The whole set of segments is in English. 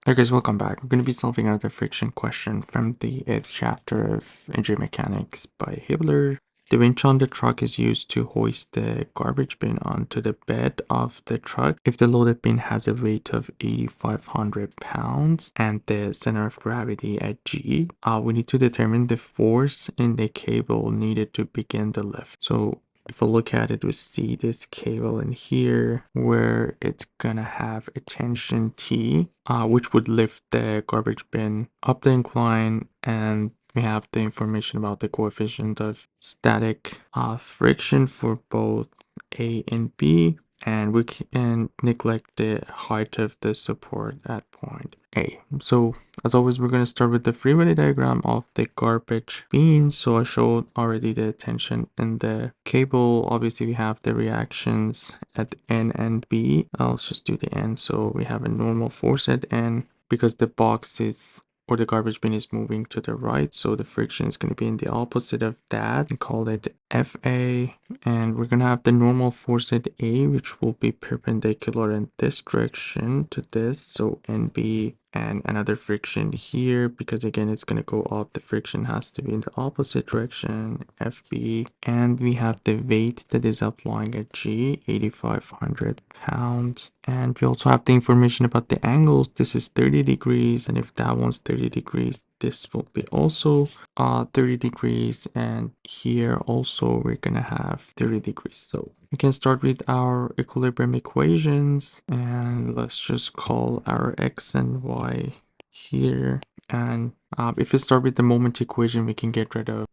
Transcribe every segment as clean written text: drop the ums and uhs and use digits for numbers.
Hey guys, welcome back. We're going to be solving another friction question from the 8th chapter of Engine Mechanics by Hibbeler. The winch on the truck is used to hoist the garbage bin onto the bed of the truck. If the loaded bin has a weight of 8,500 pounds and the center of gravity at G, we need to determine the force in the cable needed to begin the lift. So if we look at it, we see this cable in here where it's gonna have a tension T, which would lift the garbage bin up the incline, and we have the information about the coefficient of static friction for both A and B, and we can neglect the height of the support at point A. So as always, we're going to start with the free body diagram of the garbage bin. So I showed already the tension in the cable. Obviously, we have the reactions at N and B. Let's just do the N. So we have a normal force at N because the box is, or the garbage bin is moving to the right. So the friction is going to be in the opposite of that. We call it FA. And we're going to have the normal force at A, which will be perpendicular in this direction to this. So NB, and another friction here, because again it's going to go up, the friction has to be in the opposite direction, FB. And we have the weight that is applying at G, 8,500 pounds. And we also have the information about the angles. This is 30 degrees, and if that one's 30 degrees, this will be also 30 degrees, and here also we're gonna have 30 degrees. So we can start with our equilibrium equations, and let's just call our x and y here. And if we start with the moment equation, we can get rid of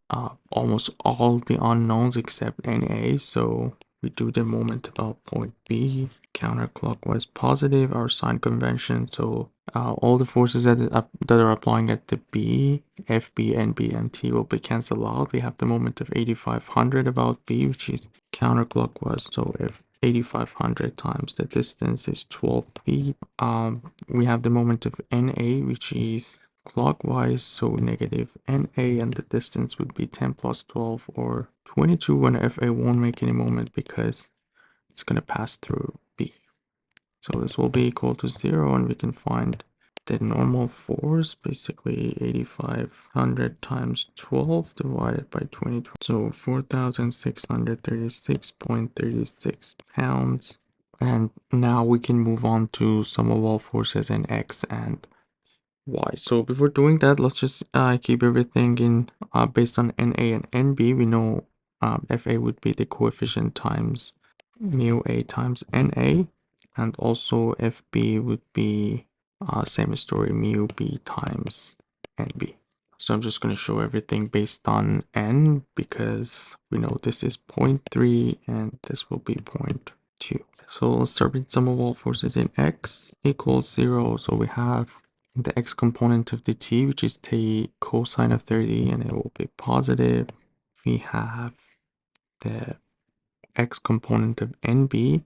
almost all the unknowns except NA. So we do the moment about point B, counterclockwise positive, our sign convention. So all the forces that are applying at the B, FB, NB, and T will be cancelled out. We have the moment of 8,500 about B, which is counterclockwise. So if 8,500 times the distance is 12 feet, we have the moment of NA, which is clockwise, so negative NA, and the distance would be 10 plus 12 or 22, and FA won't make any moment because it's going to pass through B. So this will be equal to 0, and we can find the normal force, basically 8,500 times 12 divided by 22. So 4,636.36 pounds. And now we can move on to sum of all forces in X and Y. So before doing that, let's just keep everything in based on NA and NB. We know FA would be the coefficient times mu A times NA, and also FB would be same story, mu B times NB. So I'm just going to show everything based on N because we know this is 0.3 and this will be 0.2. So let's start with sum of all forces in X equals 0. So we have the X component of the T, which is T cosine of 30, and it will be positive. We have the X component of NB,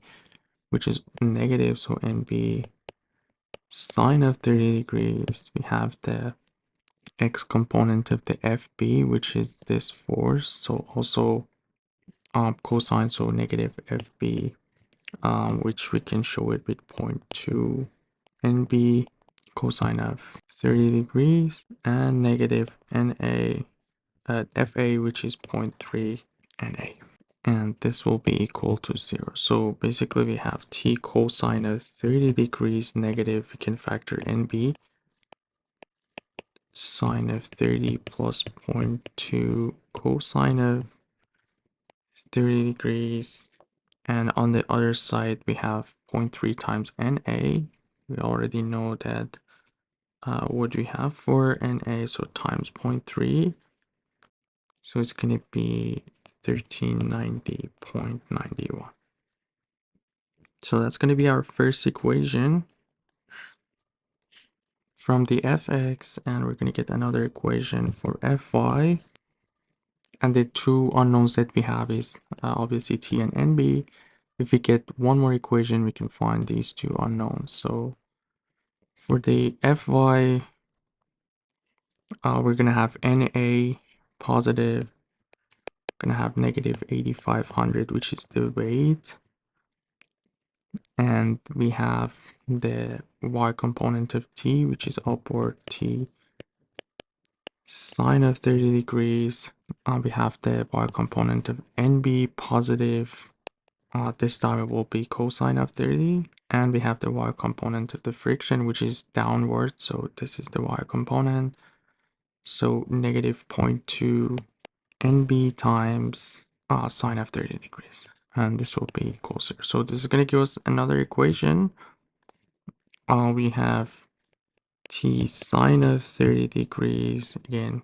which is negative, so NB sine of 30 degrees. We have the X component of the FB, which is this force, so also cosine, so negative FB, which we can show it with 0.2 NB cosine of 30 degrees, and negative NA at FA, which is 0.3 NA. And this will be equal to 0. So basically we have T cosine of 30 degrees negative, we can factor NB, sine of 30 plus 0.2 cosine of 30 degrees. And on the other side, we have 0.3 times NA. We already know that what we have for NA, so times 0.3. So it's going to be 1390.91. So that's going to be our first equation from the fx, and we're going to get another equation for fy. And the two unknowns that we have is obviously t and nb. If we get one more equation, we can find these two unknowns. So for the fy, we're going to have na positive, going to have negative 8,500, which is the weight. And we have the y component of t, which is upward t sine of 30 degrees. We have the y component of nb positive. This time it will be cosine of 30. And we have the y component of the friction, which is downward. So this is the y component. So negative 0.2 nb times sine of 30 degrees. And this will be closer. So this is going to give us another equation. We have t sine of 30 degrees. Again,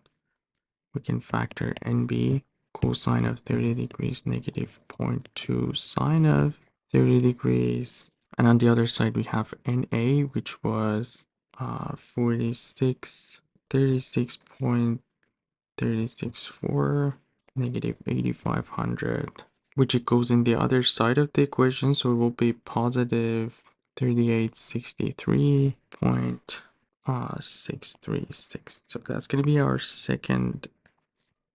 we can factor nb cosine of 30 degrees negative 0.2 sine of 30 degrees. And on the other side, we have na, which was 36.364 negative 8500, which it goes in the other side of the equation, so it will be positive 3863.636. So that's going to be our second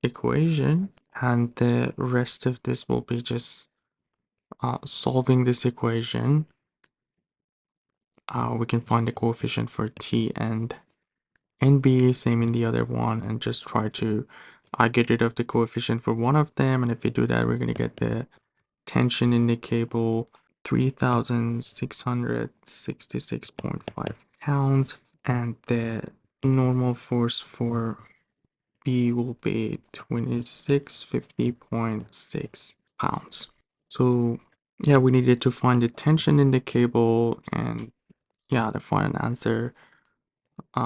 equation, and the rest of this will be just solving this equation. We can find the coefficient for t and nb, same in the other one, and just try to get rid of the coefficient for one of them. And if we do that, we're going to get the tension in the cable 3,666.5 pounds, and the normal force for B will be 2650.6 pounds. So yeah, we needed to find the tension in the cable, and yeah, the final answer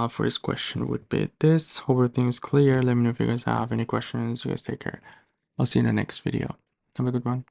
for this question would be this. Hope everything's clear. Let me know if you guys have any questions. You guys take care. I'll see you in the next video. Have a good one.